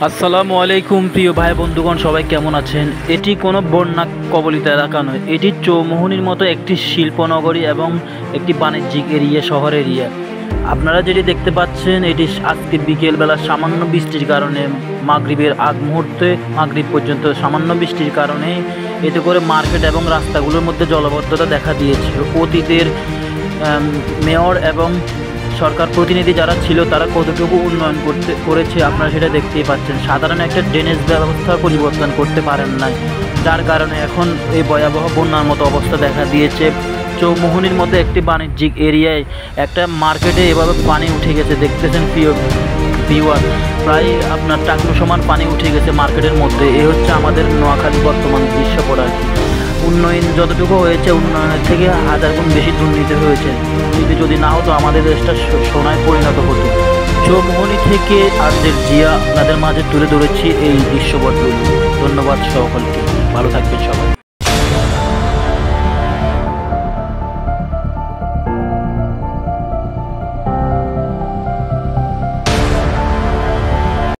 আসসালামু আলাইকুম প্রিয় ভাই বন্ধুগণ, সবাই কেমন আছেন? এটি কোনো বন্যা কবলিত এলাকা নয়, এটি চৌমুহনীর মতো একটি শিল্পনগরী এবং একটি বাণিজ্যিক এরিয়া, শহর এরিয়া। আপনারা যেটি দেখতে পাচ্ছেন, এটি আজকে বিকেলবেলা সামান্য বৃষ্টির কারণে, মাগরিবের আগ মুহূর্তে মাগরিব পর্যন্ত সামান্য বৃষ্টির কারণে এতে করে মার্কেট এবং রাস্তাগুলোর মধ্যে জলাবদ্ধতা দেখা দিয়েছিল। অতীতের মেয়র এবং সরকার প্রতিনিধি যারা ছিল তারা কতটুকু উন্নয়ন করেছে আপনারা সেটা দেখতেই পাচ্ছেন। সাধারণ একটা ড্রেনেজ ব্যবস্থার পরিবর্তন করতে পারেন নাই, যার কারণে এখন এই ভয়াবহ বন্যার মতো অবস্থা দেখা দিয়েছে। চৌমুহনীর মতো একটি বাণিজ্যিক এরিয়ায় একটা মার্কেটে এভাবে পানি উঠে গেছে, দেখতেছেন প্রিয় ভিউয়ার। প্রায় আপনার টাকনু সমান পানি উঠে গেছে মার্কেটের মধ্যে। এ হচ্ছে আমাদের নোয়াখালী বর্তমান দৃশ্যপট আর কি। উন্নয়ন যতটুকু হয়েছে, উন্নয়নের থেকে হাজার গুণ বেশি দুর্নীতি হয়েছে। যদি না হতো আমাদের দেশটা সোনায় পরিণত হতো। চৌমুহনী থেকে আজকের জিয়া আপনাদের মাঝে তুলে ধরেছি এই দৃশ্যপটগুলো। ধন্যবাদ সকলকে, ভালো থাকবেন সবাই।